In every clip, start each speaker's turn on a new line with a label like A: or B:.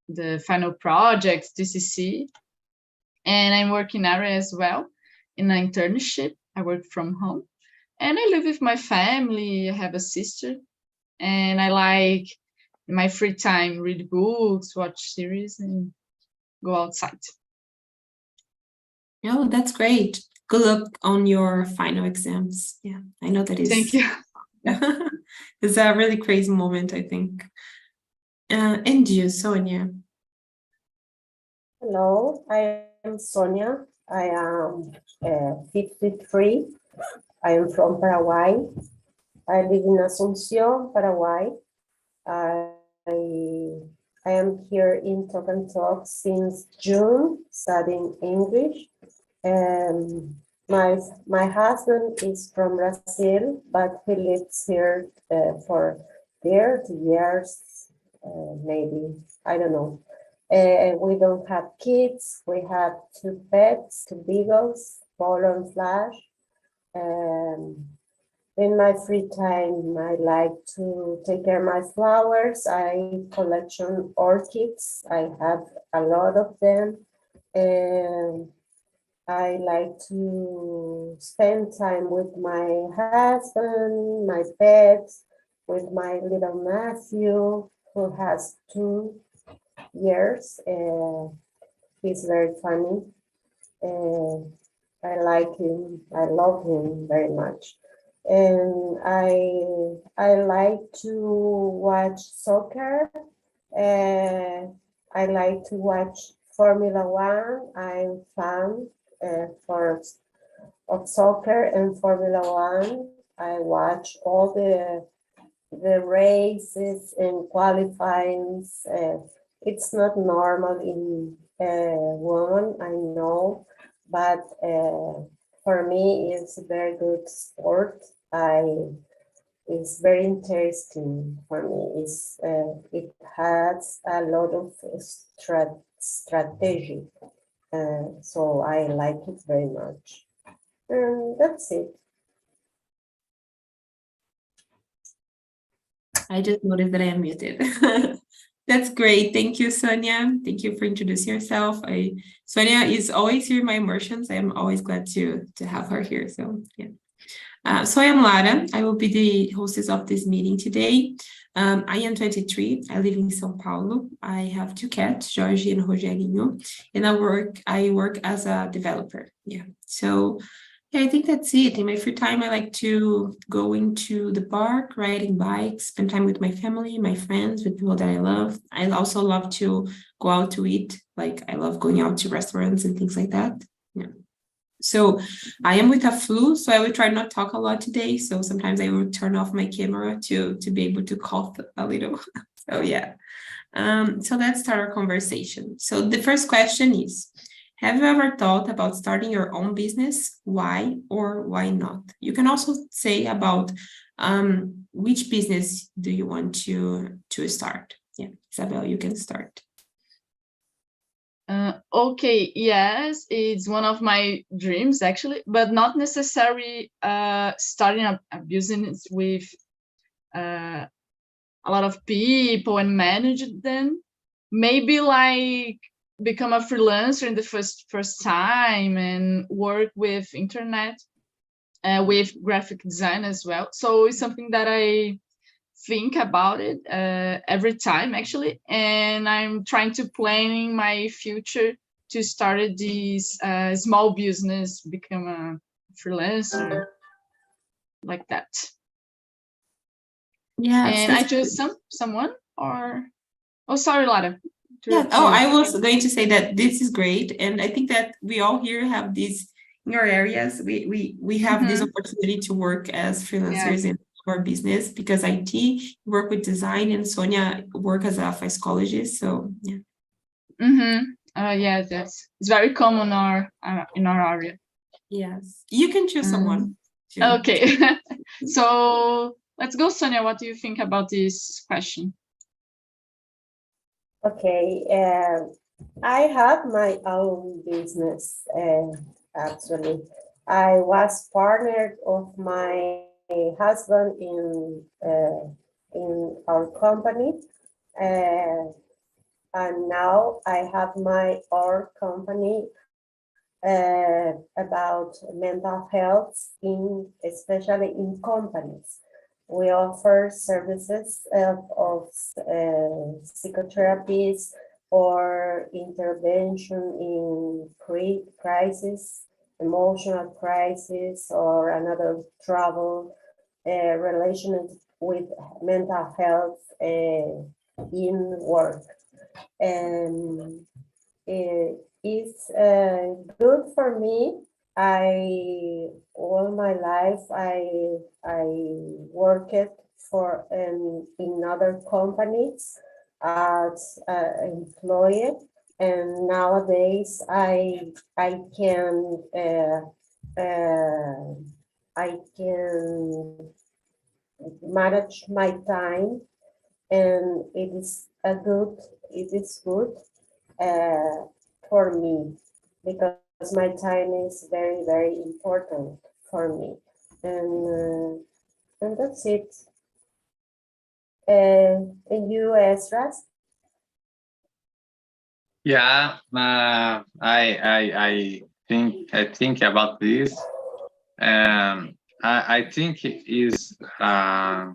A: the final project, TCC, and I'm working area as well in an internship. I work from home, and I live with my family. I have a sister, and I like in my free time read books, watch series, and go outside.
B: Oh, that's great. Good luck on your final exams. Yeah, I know that is.
A: Thank you.
B: It's a really crazy moment, I think. And you, Sonia?
C: Hello, I am Sonia. I am 53. I am from Paraguay. I live in Asunción, Paraguay. I am here in Talk and Talk since June, studying English. My husband is from Brazil, but he lives here for 30 years, maybe, I don't know. We don't have kids. We have 2 pets, 2 beagles, Polo and Flash. In my free time, I like to take care of my flowers. I collection orchids. I have a lot of them. And I like to spend time with my husband, my pets, with my little nephew who has 2 years. He's very funny. I like him. I love him very much. And I like to watch soccer. I like to watch Formula One. I'm fan of soccer and Formula One. I watch all the races and qualifyings. It's not normal in women, I know, but for me, it's a very good sport. It's very interesting for me. It has a lot of strategy, so I like it very much. And that's it.
B: I just noticed that I am muted. That's great. Thank you, Sonia. Thank you for introducing yourself. Sonia is always here in my immersions. I am always glad to have her here. So yeah. So I am Lara. I will be the hostess of this meeting today. I am 23. I live in São Paulo. I have 2 cats, Jorge and Rogerinho, and I work as a developer. Yeah. So yeah, I think that's it. In my free time, I like to go into the park, riding bikes, spend time with my family, my friends, with people that I love. I also love to go out to eat. Like I love going out to restaurants and things like that. Yeah. So I am with a flu, so I will try not to talk a lot today. So sometimes I will turn off my camera to be able to cough a little. So yeah. So let's start our conversation. So the first question is, have you ever thought about starting your own business? Why or why not? You can also say about which business do you want to start? Yeah, Isabel, you can start.
A: Okay, yes, it's one of my dreams actually, but not necessarily starting a business with a lot of people and manage them. Maybe like become a freelancer in the first time and work with internet, with graphic design as well. So it's something that I think about it every time actually, and I'm trying to planning my future to start this small business, become a freelancer like that.
B: Yeah,
A: And I choose someone or sorry, Lara.
B: Yeah. Oh, I was going to say that this is great, and I think that we all here have these in our areas. We have this opportunity to work as freelancers in our business because IT work with design, and Sonia work as a psychologist. So yeah.
A: Yes, it's very common in our area.
B: Yes, you can choose someone.
A: Okay, so let's go, Sonia. What do you think about this question?
C: Okay, I have my own business, actually. I was partnered of my husband in our company. and now I have my own company about mental health, especially in companies. We offer services of psychotherapies or intervention in crisis, emotional crisis, or another trouble related with mental health in work. And it's good for me. All my life I worked for in other companies as employee, and nowadays I can manage my time, and it is good for me, because my time is very, very important for me. And that's it. And you, Ezra?
D: Yeah, I think about this. I think it is my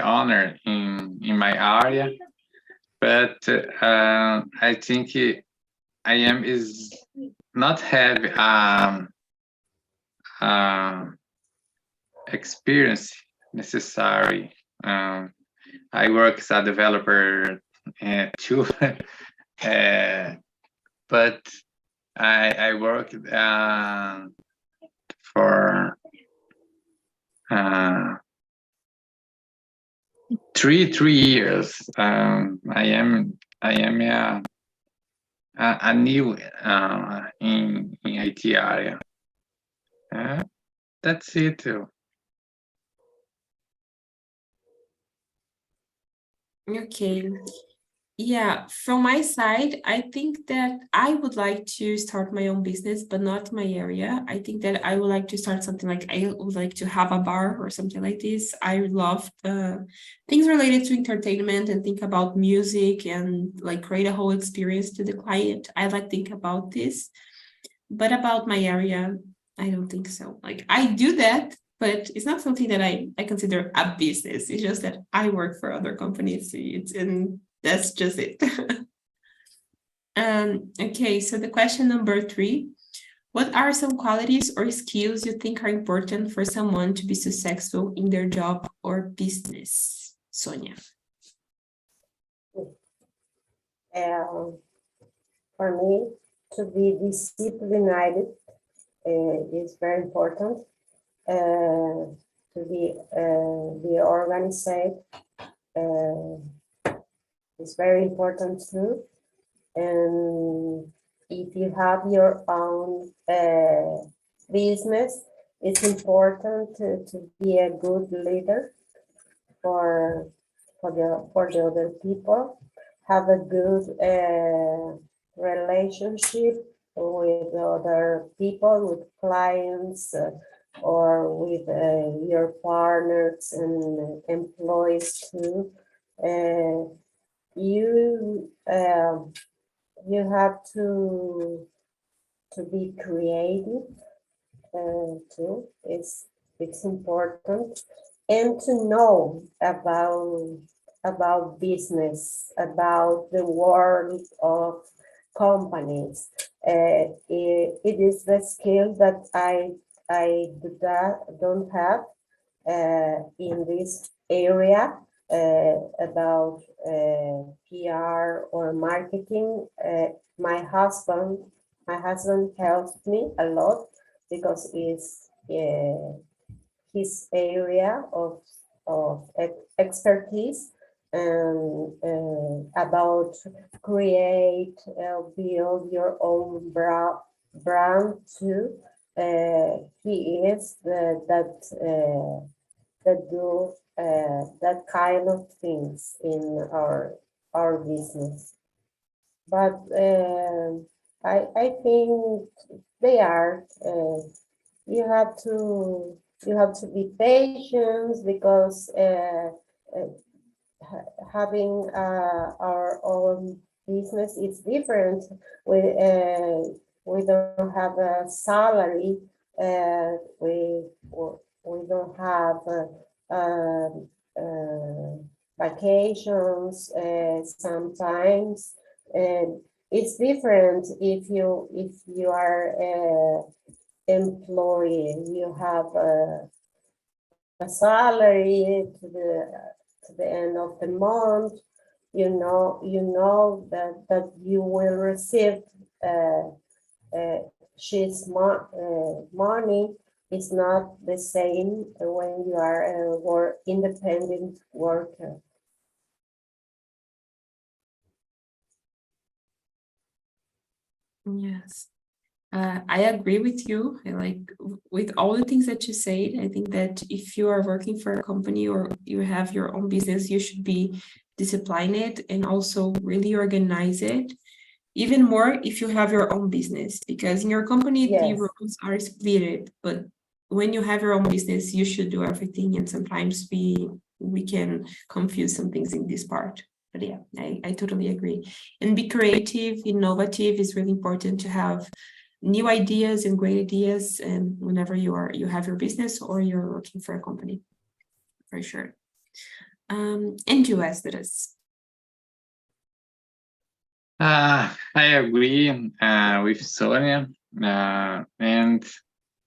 D: honor in my area, but I think I am is not have experience necessary. I work as a developer too, but I work for 3 years. I am a new in IT area. That's it too.
B: Okay. Yeah, from my side, I think that I would like to start my own business, but not my area. I think that I would like to start something like I would like to have a bar or something like this. I love things related to entertainment and think about music and like create a whole experience to the client. I like think about this, but about my area, I don't think so. Like I do that, but it's not something that I consider a business. It's just that I work for other companies. And that's just it. Okay, so the question number 3, what are some qualities or skills you think are important for someone to be successful in their job or business? Sonia.
C: For me, to be disciplined is very important. To be organized is very important too. And if you have your own business, it's important to be a good leader for the other people. Have a good relationship with other people, with clients, or with your partners and employees too. You have to be creative too. It's important, and to know about business, about the world of companies. It is the skill that I don't have in this area about PR or marketing. My husband helped me a lot, because it's his area of expertise, and about build your own brand too. He is that do that kind of things in our business. But I think they are. You have to be patient, because having our own own business, it's different. We don't have a salary. We don't have vacations sometimes. It's different if you are employee. You have a salary to the end of the month. You know that you will receive money. It's not the same when you are a independent worker.
B: Yes. I agree with you. With all the things that you said, I think that if you are working for a company or you have your own business, you should be disciplined and also really organize it. Even more if you have your own business, because in your company, the
C: Yes.
B: roles are split, but when you have your own business, you should do everything. And sometimes we can confuse some things in this part. But yeah, I totally agree. And be creative, innovative is really important to have new ideas and great ideas. And whenever you have your business or you're working for a company, for sure. And you, Esdras.
D: I agree with Sonia, and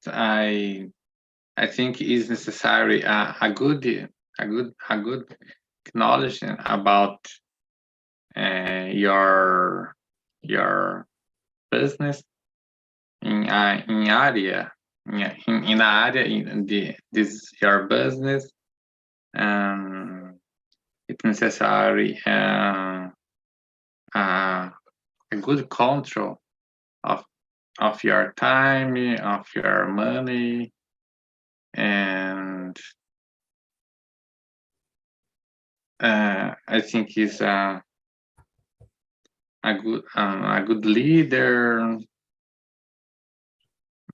D: I think it is necessary a good knowledge about your business in area in this your business. It's necessary a good control of your time, of your money, and I think he's a good leader.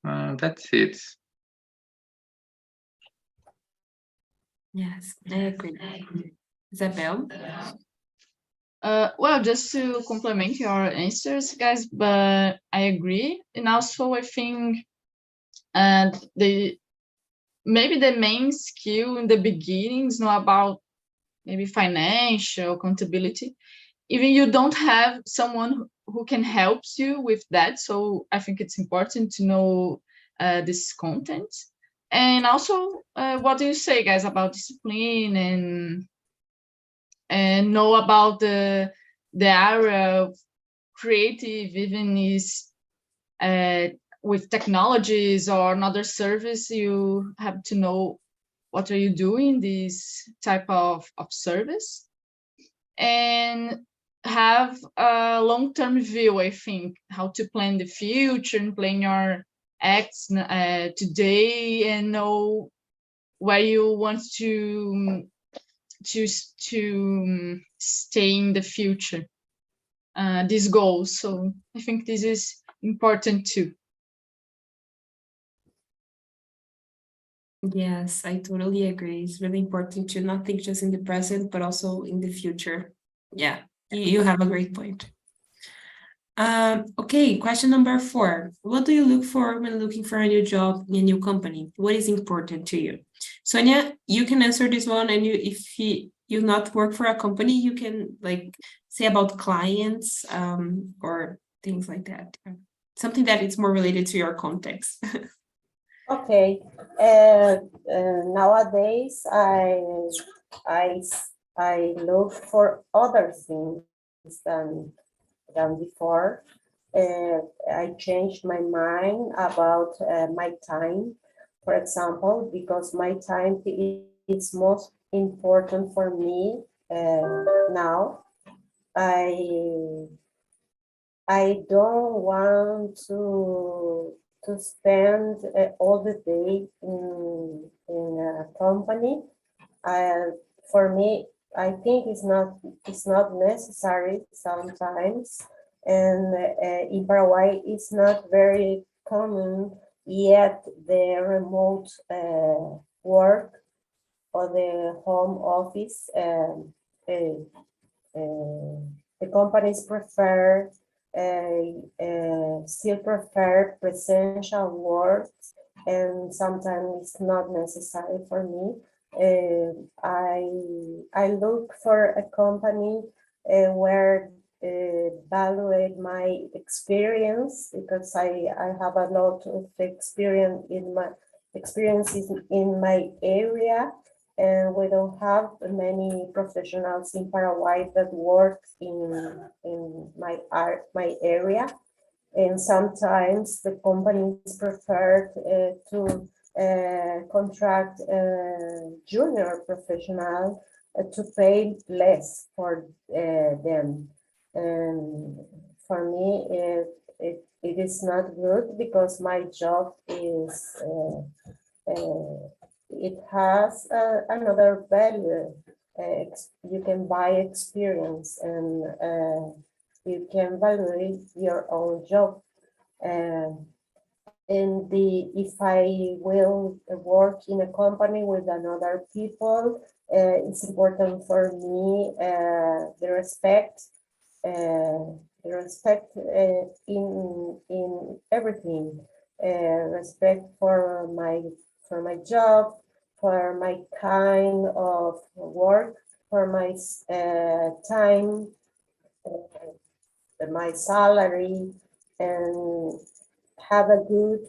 D: That's it.
B: Yes, I agree. Isabel?
A: Well, just to complement your answers, guys, but I agree. And also, I think maybe the main skill in the beginning is not about maybe financial accountability. Even you don't have someone who can help you with that. So I think it's important to know this content. And also, what do you say, guys, about discipline and know about the area of creative, even is with technologies or another service, you have to know what are you doing this type of service, and have a long-term view. I think how to plan the future and plan your acts today, and know where you want to stay in the future, these goals. So I think this is important too.
B: Yes, I totally agree. It's really important to not think just in the present, but also in the future. Yeah, you have a great point. Okay, question number 4. What do you look for when looking for a new job in a new company? What is important to you? Sonia, you can answer this one, and if you not work for a company, you can say about clients or things like that. Something that is more related to your context.
C: Okay. Nowadays, I look for other things than before. I changed my mind about my time, for example, because my time is most important for me now. I don't want to spend all the day in a company. For me, I think it's not necessary sometimes, and in Paraguay it's not very common yet the remote work or the home office the companies still prefer presential work, and sometimes it's not necessary for me. I look for a company where evaluate my experience, because I have a lot of experiences in my area, and we don't have many professionals in Paraguay that work in my area. And sometimes the companies prefer to contract a junior professional to pay less for them. And for me, it is not good, because my job is it has another value. You can buy experience, and you can value your own job. If I will work in a company with another people, it's important for me the respect in everything, respect for my job, for my kind of work, for my time, my salary, and have a good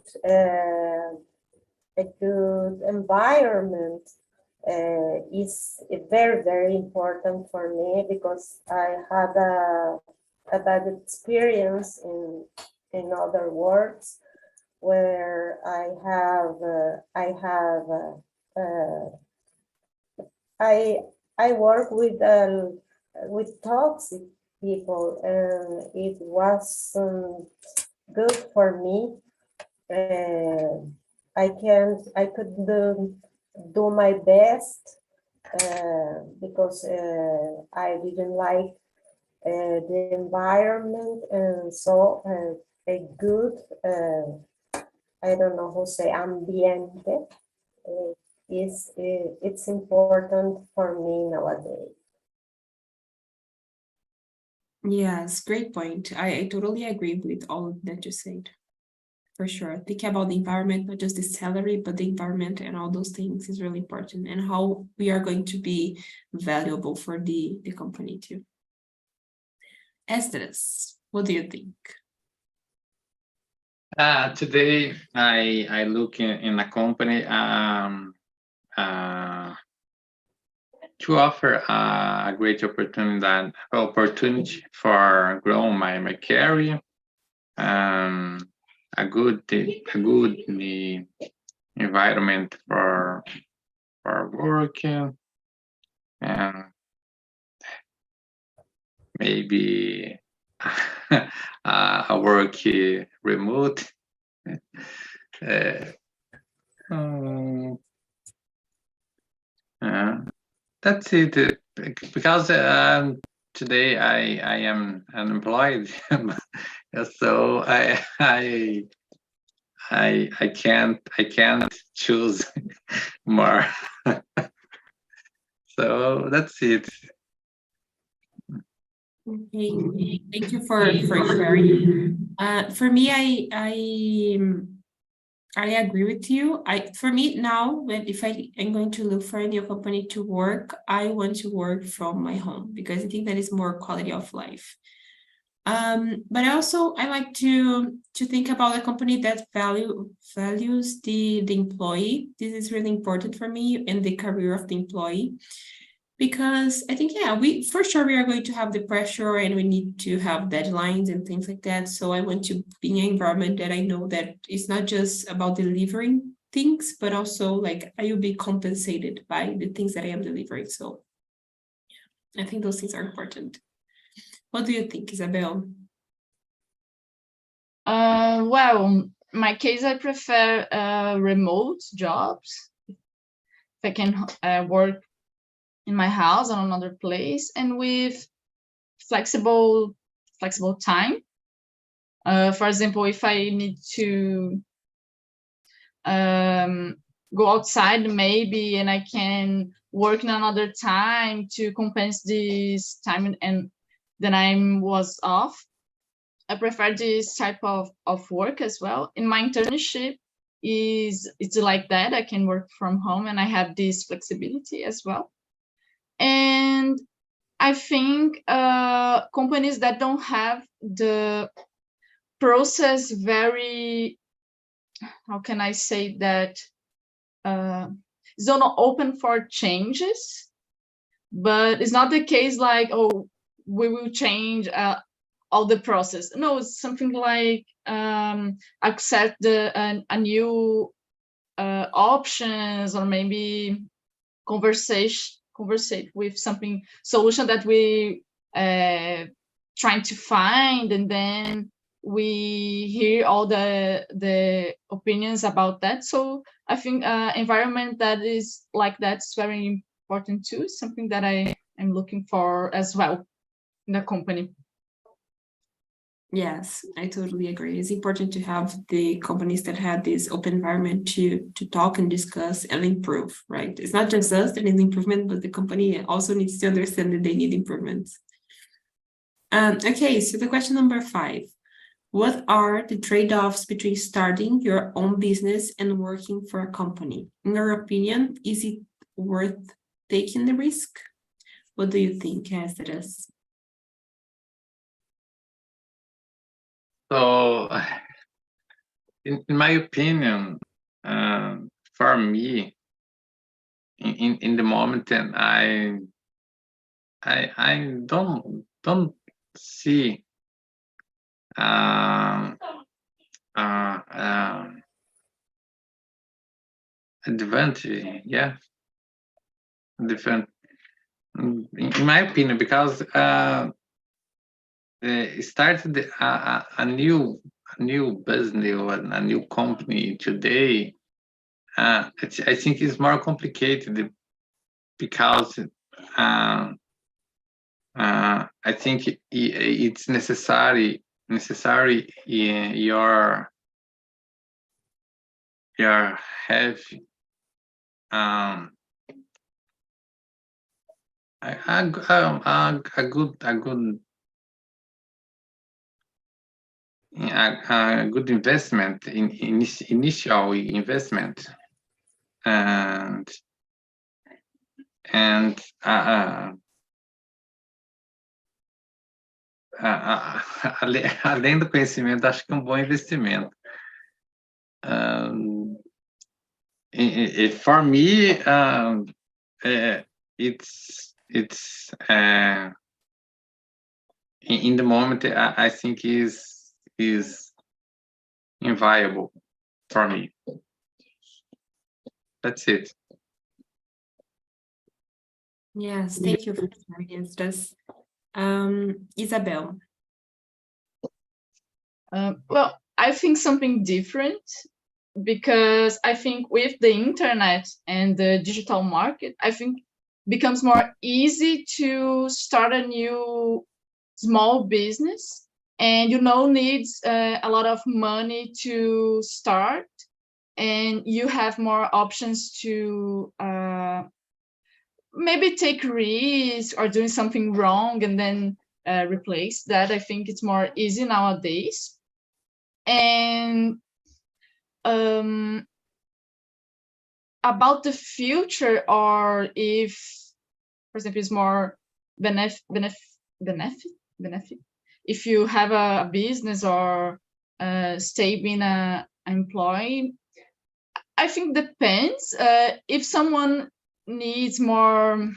C: environment is very, very important for me, because I had a bad experience in other works where I work with toxic people, and it wasn't good for me. I could do my best because I didn't like the environment, and so a good I don't know how to say ambiente it's important for me nowadays.
B: Yes, great point. I totally agree with all that you said. For sure. Thinking about the environment, not just the salary, but the environment and all those things is really important, and how we are going to be valuable for the company too. Esdras, what do you think?
D: Today I look in a company to offer a great opportunity for growing my career, a good environment for working, and maybe a work remote. That's it. Because today I am unemployed, so I can't choose more. So that's it.
B: Okay, thank you for sharing. For me, I agree with you. For me now, if I am going to look for a new company to work, I want to work from my home, because I think that is more quality of life. But I like to think about a company that values the employee. This is really important for me, and the career of the employee. Because I think, yeah, we are going to have the pressure, and we need to have deadlines and things like that. So I want to be in an environment that I know that it's not just about delivering things, but also like I will be compensated by the things that I am delivering. So I think those things are important. What do you think, Isabel?
A: Well, in my case, I prefer remote jobs. If I can work in my house on another place, and with flexible time. For example, if I need to go outside maybe, and I can work in another time to compensate this time and then I was off. I prefer this type of work as well. In my internship, it's like that. I can work from home and I have this flexibility as well. And I think companies that don't have the process very, how can I say that, it's not open for changes, but it's not the case like, oh, we will change all the process. No, it's something like accept a new options, or maybe conversate with something solution that we trying to find, and then we hear all the opinions about that. So I think environment that is like that's very important too. Something that I am looking for as well in the company.
B: Yes, I totally agree. It's important to have the companies that have this open environment to talk and discuss and improve, right? It's not just us that need improvement, but the company also needs to understand that they need improvements. Okay, so the question number 5. What are the trade-offs between starting your own business and working for a company? In your opinion, is it worth taking the risk? What do you think, Esdras?
D: So, in my opinion, for me, in the moment, and I don't see advantage, yeah, different, in my opinion, because started a new business or a new company today. I think it's more complicated because I think it's necessary your have a good investment in initial investment, and além do conhecimento, acho que é um bom investimento. For me, it's in the moment, I think is inviable for me. That's it.
B: Yes, thank you for sharing this. Isabel.
A: Well, I think something different, because I think with the internet and the digital market, I think becomes more easy to start a new small business, and needs a lot of money to start, and you have more options to maybe take risks or doing something wrong and then replace that. I think it's more easy nowadays. And about the future, or if, for example, it's more benefit if you have a business or stay being an employee, I think depends. If someone needs more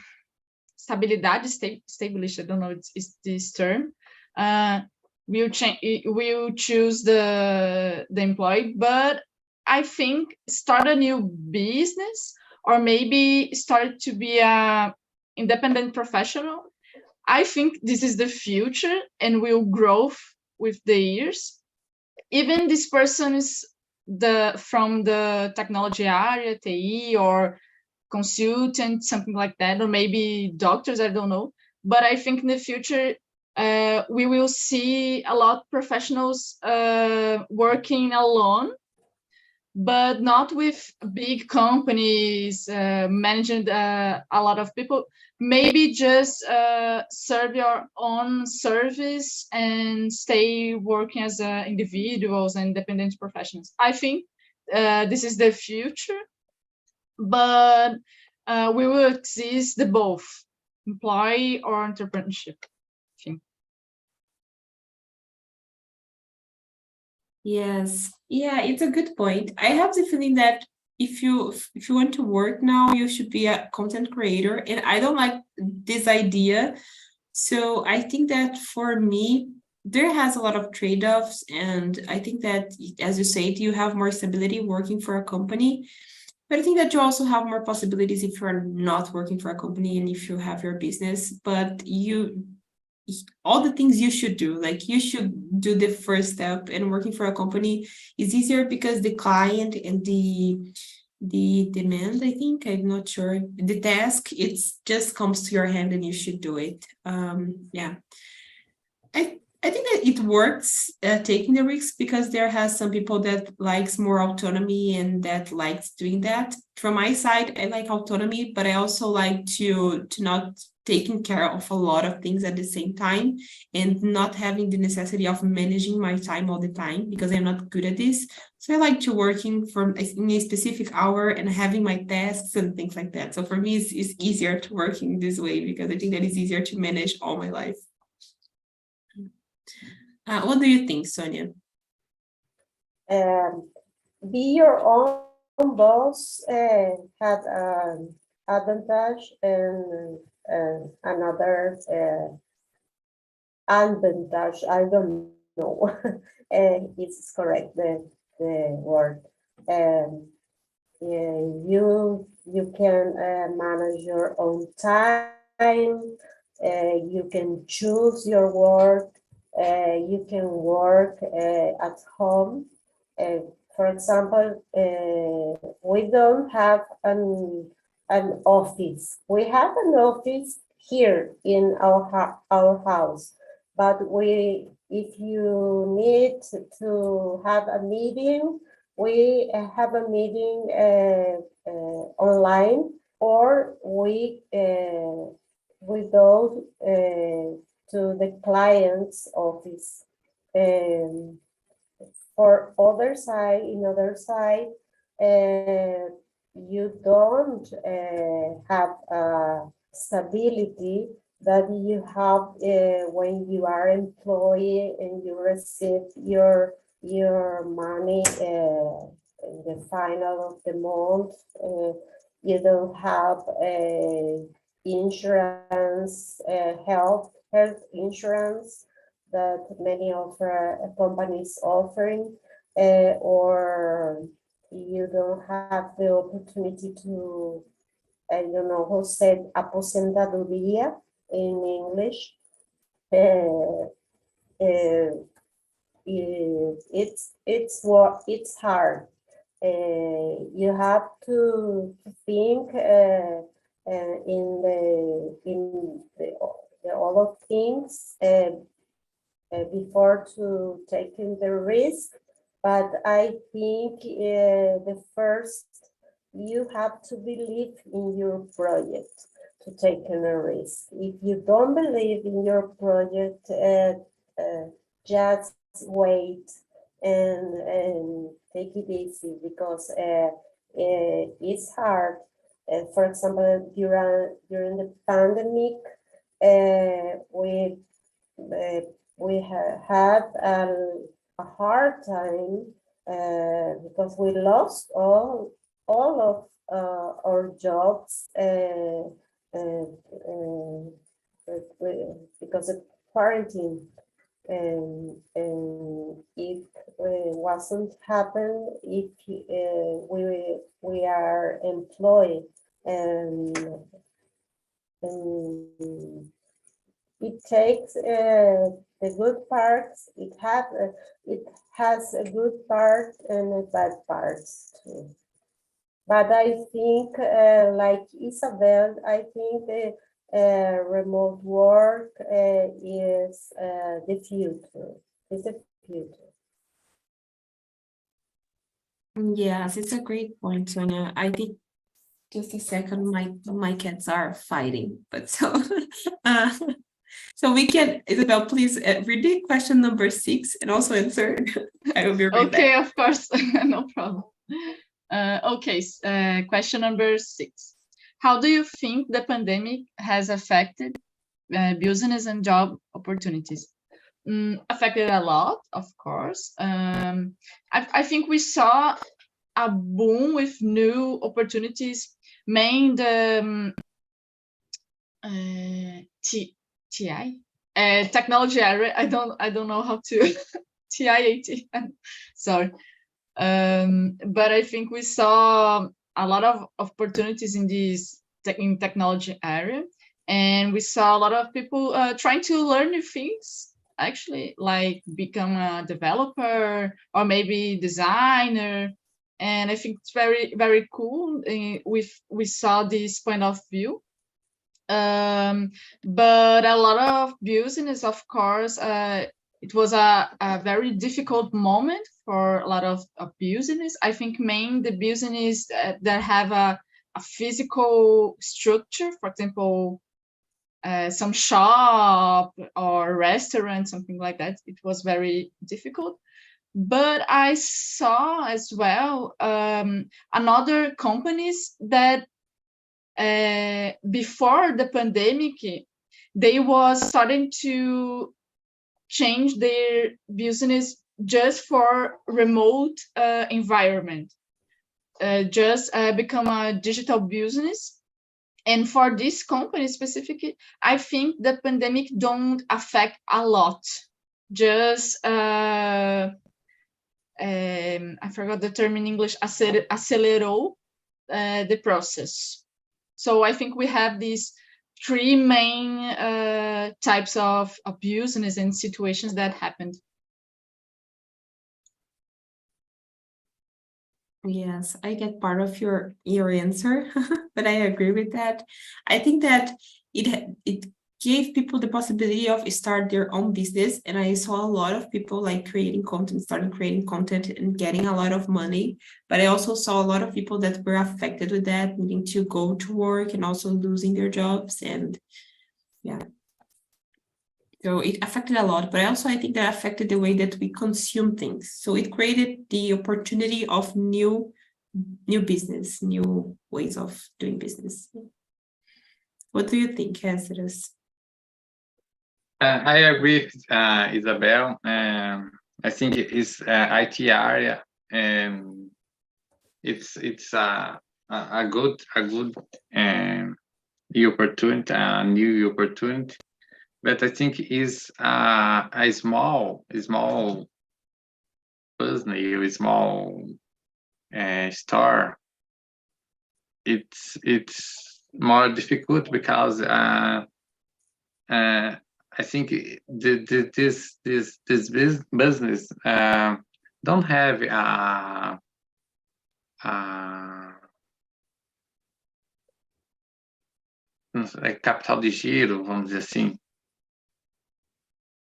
A: stabilidade, established, I don't know it's this term, we'll choose the employee. But I think start a new business, or maybe start to be a independent professional, I think this is the future and will grow with the years. Even this person is from the technology area, TI, or consultant, something like that, or maybe doctors, I don't know. But I think in the future, we will see a lot of professionals working alone, but not with big companies managing a lot of people. Maybe just serve your own service and stay working as individuals and independent professionals. I think this is the future, but we will exist the both, employee or entrepreneurship. I think.
B: Yes, yeah, it's a good point. I have the feeling that if you want to work now, you should be a content creator, and I don't like this idea. So I think that for me, there has a lot of trade-offs, and I think that, as you said, you have more stability working for a company. But I think that you also have more possibilities if you're not working for a company and if you have your business. But all the things you should do, like you should do the first step, and working for a company is easier because the client and the demand, I think, I'm not sure, the task, it's just comes to your hand and you should do it. Yeah. I think that it works taking the risks because there has some people that likes more autonomy and that likes doing that. From my side, I like autonomy, but I also like to not taking care of a lot of things at the same time and not having the necessity of managing my time all the time because I'm not good at this. So I like to working in a specific hour and having my tasks and things like that. So for me, it's easier to working this way because I think that it's easier to manage all my life. What do you think, Sonia?
C: Be your own boss had an advantage and another advantage. I don't know if it's correct the word. You can manage your own time. You can choose your work. You can work at home. For example, we don't have an office. We have an office here in our house, but if you need to have a meeting, we have a meeting online, or we go to the client's office. For other side, you don't have stability that you have when you are employee and you receive your money in the final of the month. You don't have insurance, health insurance that many of companies offering, or you don't have the opportunity to, I don't know who said aposentadoria in English. It's hard. You have to think in the other things before to taking the risk. But I think the first, you have to believe in your project to take a risk. If you don't believe in your project, just wait and take it easy, because it's hard. For example, during the pandemic, we had a hard time because we lost all of our jobs because of quarantine. And it wasn't happen if we are employed, and it takes the good parts. It has a good part and a bad parts too. But I think, like Isabel, I think remote work is the future. Is the future.
B: Yes, it's a great point, Sonia. I think just a second, my cats are fighting, but so uh, so we can, Isabel, please read the question number 6 and also answer. I will be right back.
A: Okay, of course, no problem. Okay, question number 6. How do you think the pandemic has affected business and job opportunities? Affected a lot, of course. I think we saw a boom with new opportunities, mainly the TI technology area. I don't know how to TIAT. Sorry. But I think we saw a lot of opportunities in this in technology area, and we saw a lot of people trying to learn new things. Actually, like become a developer or maybe designer, and I think it's very cool. We saw this point of view. But a lot of business, of course, it was a very difficult moment for a lot of business. I think mainly the business that have a physical structure, for example, some shop or restaurant, something like that. It was very difficult. But I saw as well another companies that before the pandemic, they was starting to change their business just for remote environment, just become a digital business. And for this company specifically, I think the pandemic don't affect a lot. Just I forgot the term in English, acelerou the process. So I think we have these 3 main types of business and situations that happened.
B: Yes, I get part of your answer, but I agree with that. I think that it gave people the possibility of start their own business, and I saw a lot of people like starting creating content and getting a lot of money. But I also saw a lot of people that were affected with that, needing to go to work and also losing their jobs, and yeah. So it affected a lot, but also I think that affected the way that we consume things. So it created the opportunity of new business, new ways of doing business. What do you think, Hazardous?
D: I agree with Isabel. I think it is IT area, and it's a good opportunity, a new opportunity. But I think is a small business, a small store. It's more difficult because I think this business don't have capital de giro, vamos dizer assim.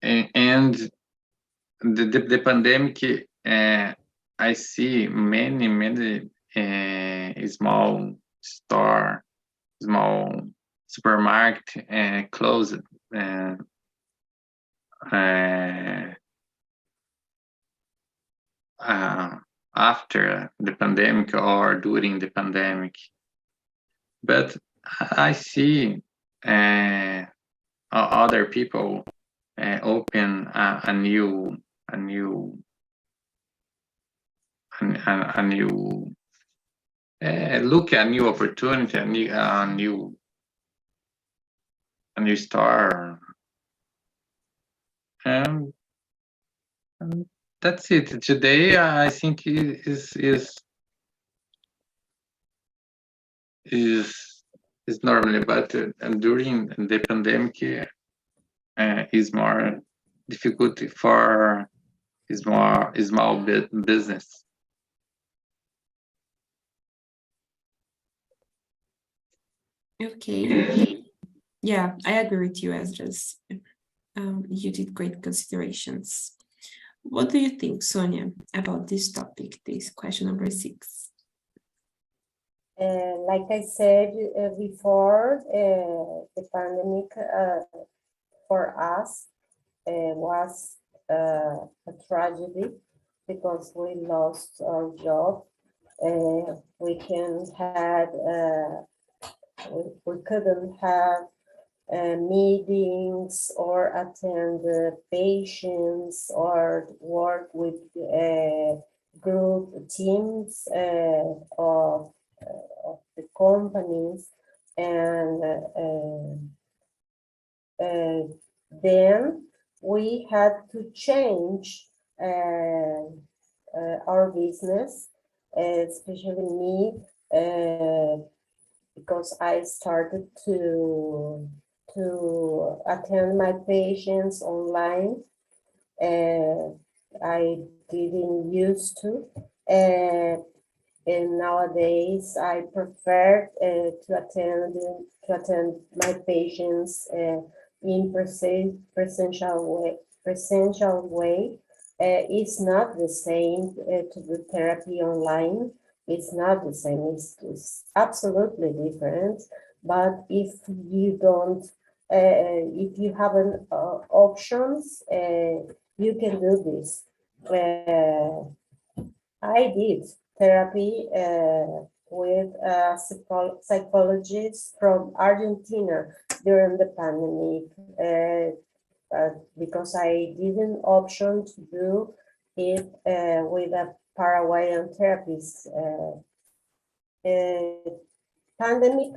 D: And the pandemic, I see many small store, small supermarket closed. After the pandemic or during the pandemic, but I see other people open a new look at a new opportunity, a new store, and that's it. Today, I think is normally, but during the pandemic, is more difficult for small business.
B: Okay. Yeah, I agree with you, Esdras. You did great considerations. What do you think, Sonia, about this topic, this question number 6?
C: Like I said before, the pandemic for us was a tragedy because we lost our job. We couldn't have meetings or attend patients or work with group teams of the companies, and then we had to change our business, especially me, because I started to attend my patients online. I didn't used to, and nowadays I prefer to attend my patients in presential way. It's not the same to do therapy online. It's not the same. It's absolutely different. But if you don't, if you haven't options, you can do this. I did therapy with a psychologist from Argentina during the pandemic, because I didn't option to do it with a Paraguayan therapist. Pandemic,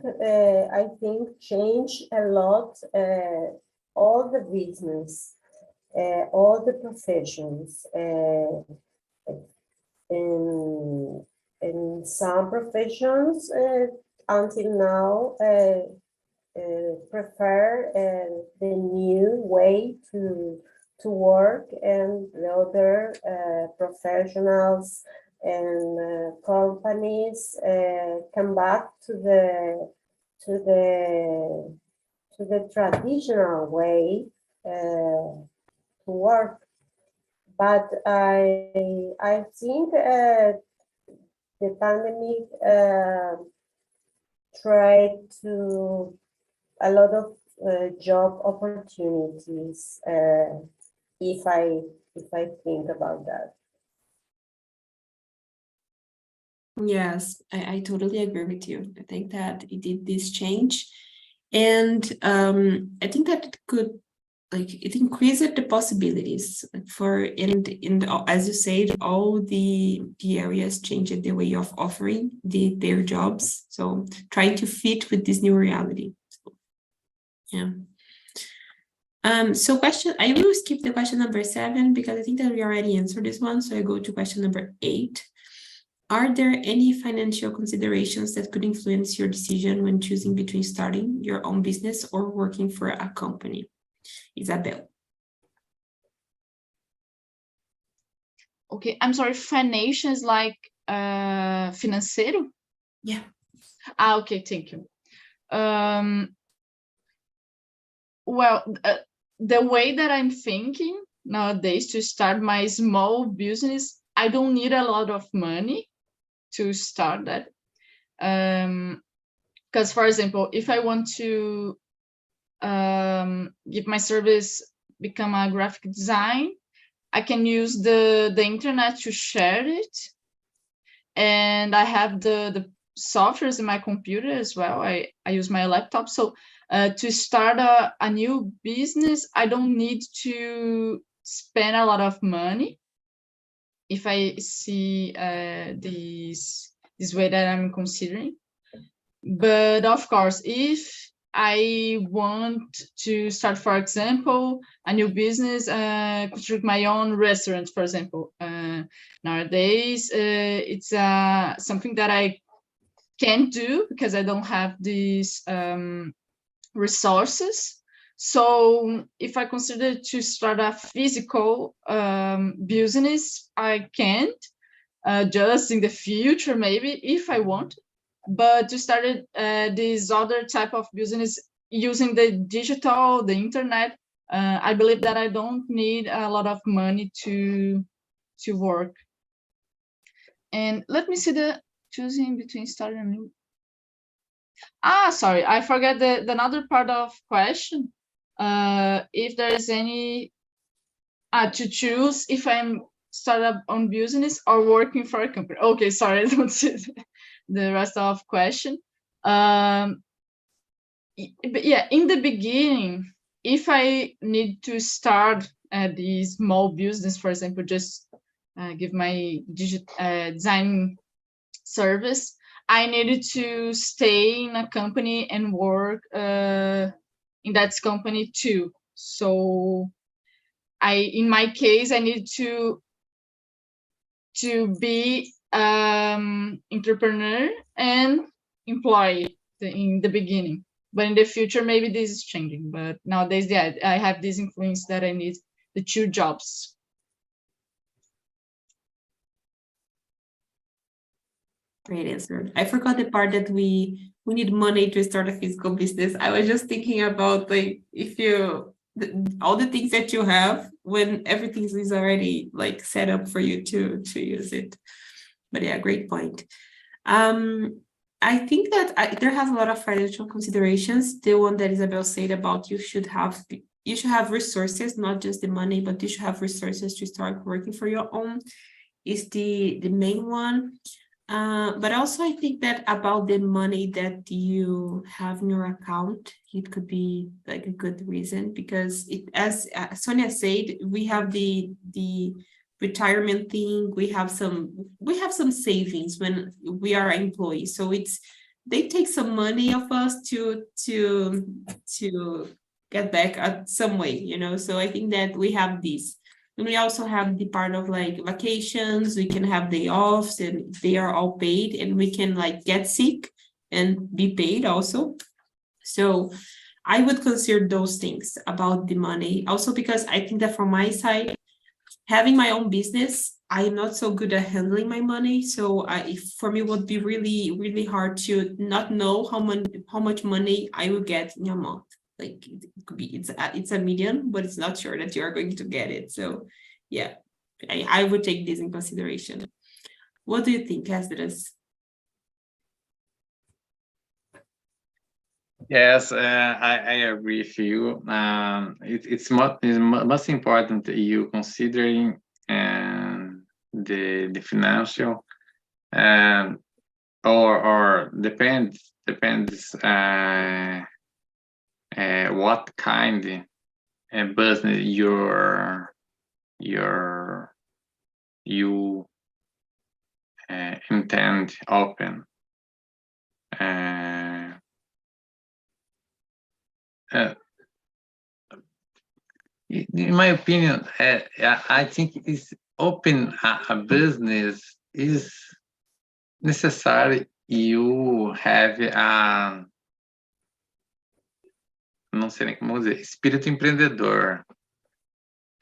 C: I think, changed a lot all the business, all the professions. In some professions, until now, prefer the new way to work, and the other professionals and companies come back to the traditional way to work. But I think the pandemic tried to a lot of job opportunities, if I think about that.
B: Yes, I totally agree with you. I think that it did this change, and I think that it could, like, it increased the possibilities for as you said, all the areas changed the way of offering their jobs. So trying to fit with this new reality. So, yeah. So I will skip the question number 7 because I think that we already answered this one. So I go to question number 8. Are there any financial considerations that could influence your decision when choosing between starting your own business or working for a company? Isabel.
A: Okay, I'm sorry, financial is like financeiro?
B: Yeah.
A: Okay, thank you. Well, the way that I'm thinking nowadays to start my small business, I don't need a lot of money to start that. Because, for example, if I want to give my service, become a graphic design, I can use the internet to share it. And I have the softwares in my computer as well. I use my laptop. So to start a new business, I don't need to spend a lot of money. If I see this way that I'm considering. But of course, if I want to start, for example, a new business, construct my own restaurant, for example, nowadays it's something that I can't do because I don't have these resources. So if I consider to start a physical business, I can't, just in the future, maybe, if I want. But to start this other type of business using the digital, the internet, I believe that I don't need a lot of money to work. And let me see the choosing between starting a new. Sorry, I forgot the another part of question. If there is any to choose if I'm startup on business or working for a company. Okay, sorry, I don't see the rest of question. But yeah, in the beginning, if I need to start the small business, for example, just give my design service, I needed to stay in a company and work in that company too. So in my case, I need to be entrepreneur and employee in the beginning. But in the future, maybe this is changing. But nowadays, yeah, I have this influence that I need the 2 jobs.
B: Great answer. I forgot the part that we need money to start a physical business. I was just thinking about like if you all the things that you have when everything is already like set up for you to use it. But yeah, great point. I think that there has a lot of financial considerations. The one that Isabel said about you should have resources, not just the money, but you should have resources to start working for your own is the main one. But also I think that about the money that you have in your account, it could be like a good reason because it, as Sonia said, we have the retirement thing, we have some savings when we are employees. So they take some money of us to get back at some way, you know. So I think that we have this. And we also have the part of like vacations, we can have day offs and they are all paid and we can like get sick and be paid also. So I would consider those things about the money. Also because I think that from my side, having my own business, I'm not so good at handling my money. So for me, it would be really, really hard to not know how much money I will get in a month. Like it could be it's a million, but it's not sure that you are going to get it. So yeah, I would take this in consideration. What do you think, Esdras?
D: Yes, I agree with you. It's most important that you considering the financial or depends what kind of business you intend open. In my opinion, I think is open a business is necessary. You have não sei nem como dizer, espírito empreendedor,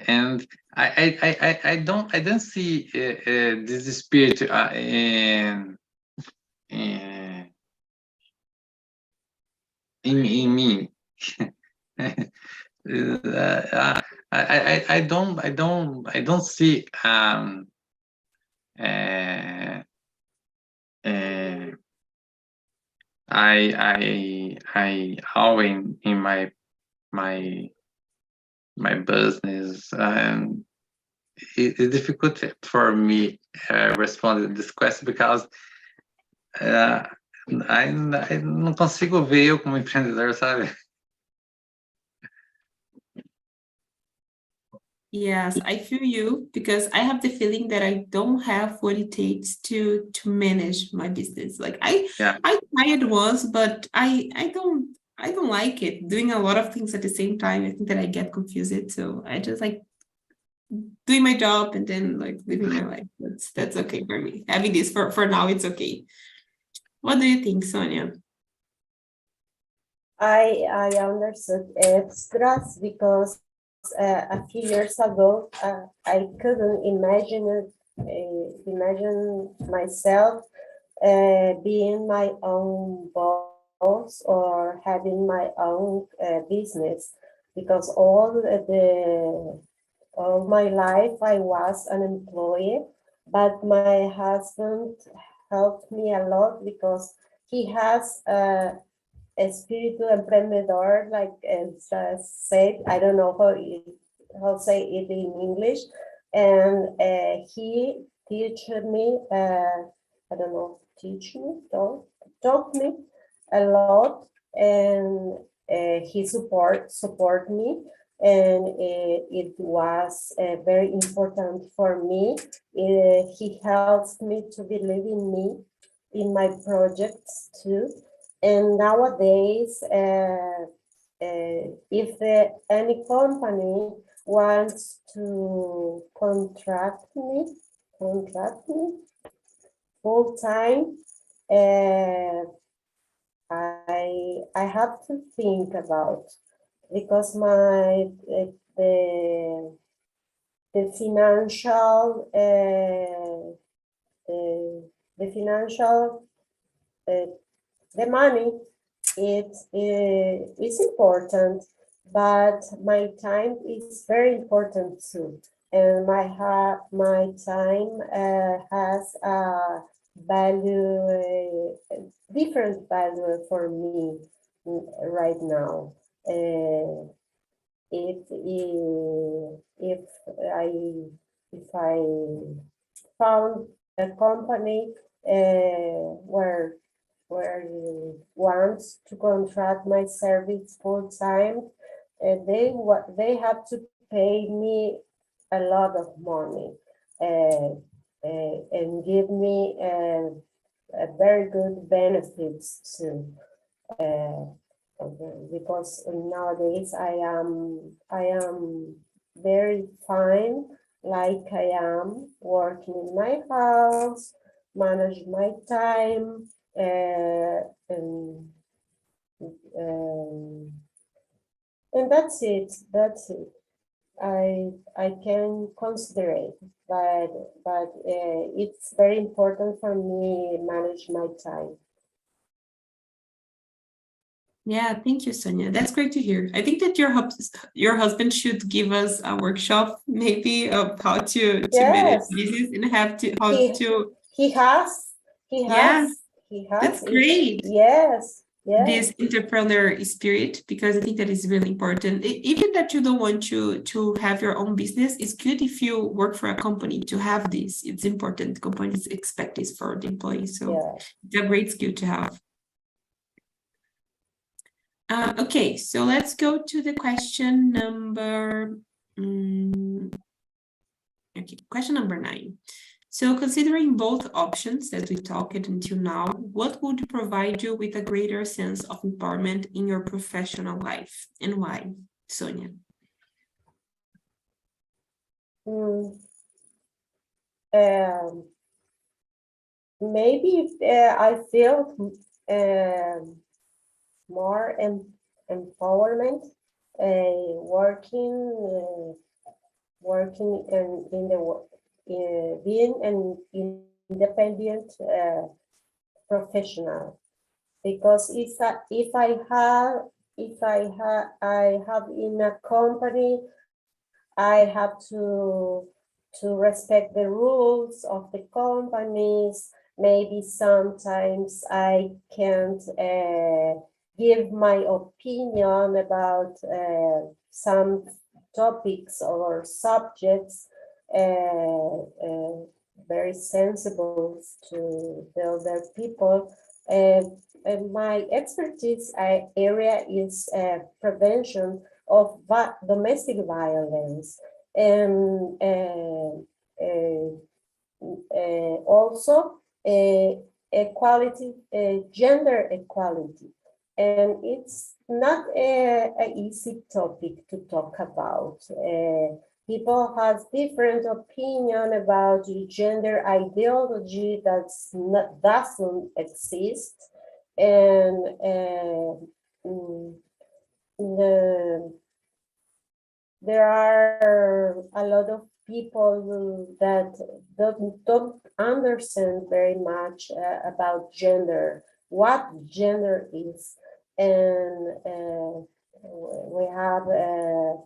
D: and I don't see this spirit in me. I don't see I always in my business, and it's difficult for me respond to this question because I não consigo ver eu como empreendedor, sabe?
B: Yes, I feel you because I have the feeling that I don't have what it takes to manage my business. Like I tried once, but I don't like it. Doing a lot of things at the same time, I think that I get confused. So I just like doing my job and then like living my life. That's okay for me. Having this for now, it's okay. What do you think, Sonia?
C: I understood it's grass because a few years ago I couldn't imagine myself being my own boss or having my own business. because all my life I was an employee, but my husband helped me a lot because he has espíritu emprendedor, like said, I don't know how say it in English, and he taught me, I don't know, taught me a lot, and he support me, and it was very important for me. He helps me to believe in me, in my projects too. And nowadays, if any company wants to contract me full time, I have to think about, because the financial the money it's important, but my time is very important too, and my time has a value, different value for me right now. If I found a company where wants to contract my service full time, they have to pay me a lot of money and give me a very good benefits too. Because nowadays I am very fine like I am, working in my house, manage my time, and that's it. I can consider it, but it's very important for me manage my time.
B: Yeah, thank you, Sonia. That's great to hear. I think that your husband should give us a workshop, maybe, of how to manage
C: Yes.
B: business and
C: He has.
B: Yeah, that's great.
C: Yes.
B: This entrepreneur spirit, because I think that is really important. Even that you don't want to have your own business, it's good if you work for a company to have this. It's important. Companies expect this for the employees, so it's a great skill to have. Okay, so let's go to the question number. Question number 9. So considering both options that we talked until now, what would provide you with a greater sense of empowerment in your professional life, and why, Sonia?
C: Maybe I feel more empowerment working in being an independent professional, because if I have in a company, I have to respect the rules of the companies. Maybe sometimes I can't give my opinion about some topics or subjects, very sensible to the other people. And my expertise area is prevention of domestic violence, and also equality, gender equality. And it's not an easy topic to talk about. People have different opinion about the gender ideology doesn't exist, and there are a lot of people that don't understand very much about gender, what gender is, and we have a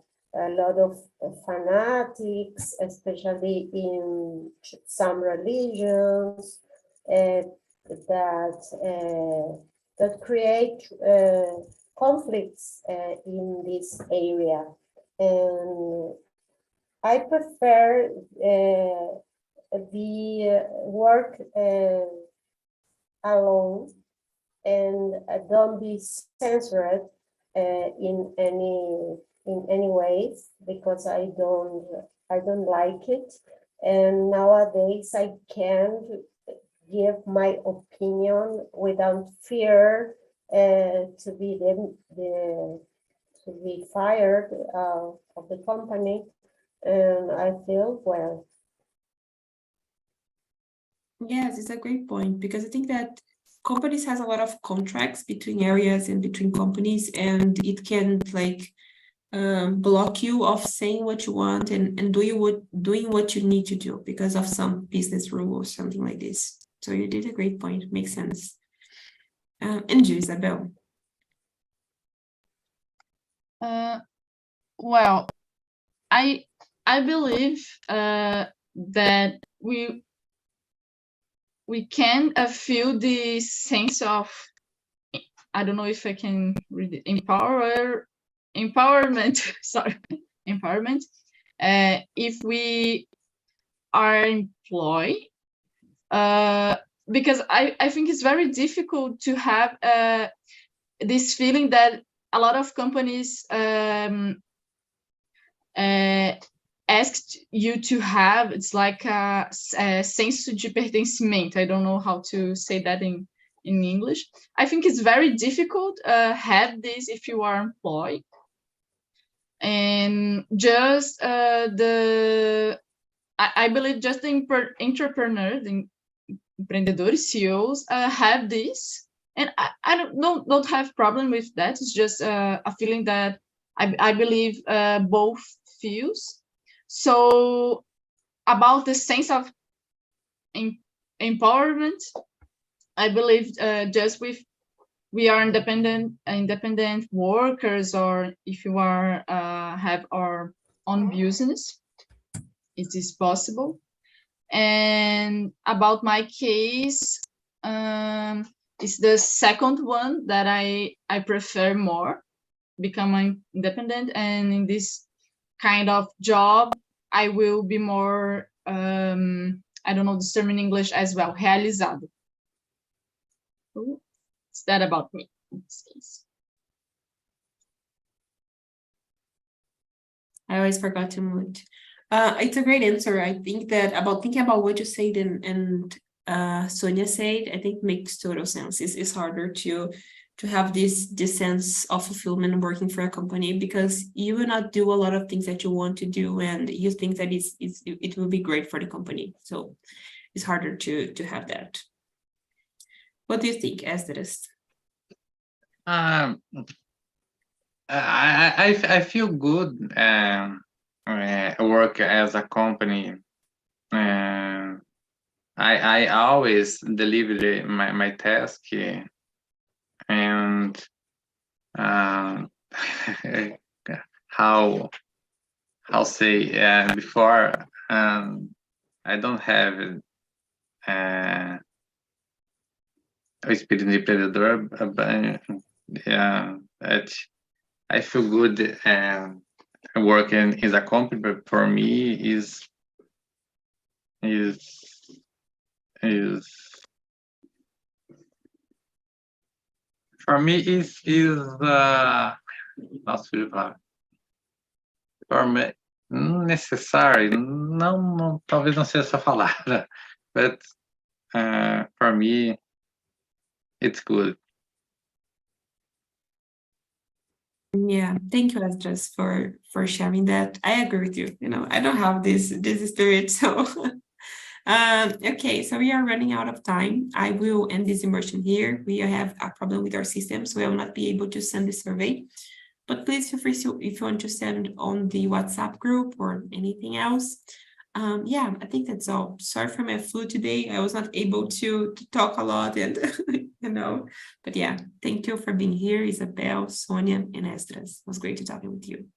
C: lot of fanatics, especially in some religions, that create conflicts in this area. And I prefer the work alone and don't be censored in any ways, because I don't like it. And nowadays I can give my opinion without fear to be fired of the company, and I feel well.
B: Yes, it's a great point, because I think that companies has a lot of contracts between areas and between companies, and it can like block you of saying what you want and doing what you need to do because of some business rule or something like this. So you did a great point. Makes sense. And you, Isabel.
A: Well, I believe that we can feel the sense of, I don't know if I can read it, empowerment. Sorry, empowerment. If we are employed, because I think it's very difficult to have this feeling that a lot of companies asked you to have. It's like a senso de pertencimento. I don't know how to say that in English. I think it's very difficult have this if you are employed. And just I believe just the entrepreneurs, the empreendedores, CEOs have this, and I don't have problem with that. It's just a feeling that I believe both feels. So about the sense of empowerment, I believe just with we are independent workers, or if you are have our own business, it is possible. And about my case, it's the second one that I prefer more, becoming independent, and in this kind of job I will be more I don't know this term in English as well, realizado. It's that about me in this case.
B: I always forgot to mute. It's a great answer. I think that thinking about what you said and Sonia said, I think makes total sense. It's harder to have this sense of fulfillment working for a company, because you will not do a lot of things that you want to do, and you think that it will be great for the company. So it's harder to have that. What do you think, Esdras?
D: I feel good work as a company. I always deliver my task, and how say before I don't have espírito de empreendedor, but yeah, I feel good working in a company, but for me is for me is nossa, for me necessário, não, talvez não seja essa palavra, but for me it's good.
B: Yeah, thank you, Esdras, for sharing that. I agree with you. I don't have this spirit, so okay, so we are running out of time. I will end this immersion here. We have a problem with our system, so I will not be able to send the survey. But please feel free to, if you want to send on the WhatsApp group or anything else. Yeah, I think that's all. Sorry for my flu today. I was not able to talk a lot and but yeah, thank you for being here, Isabel, Sonia, and Esdras. It was great to talking with you.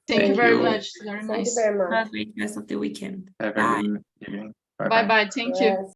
A: Thank you
D: Thank
A: very
D: you.
A: much. Very
C: Thank you
A: nice.
C: very much.
B: Have a great rest of the weekend.
D: Have a
B: Bye.
D: good evening. Bye-bye.
A: Bye bye. Thank you.
C: Yes.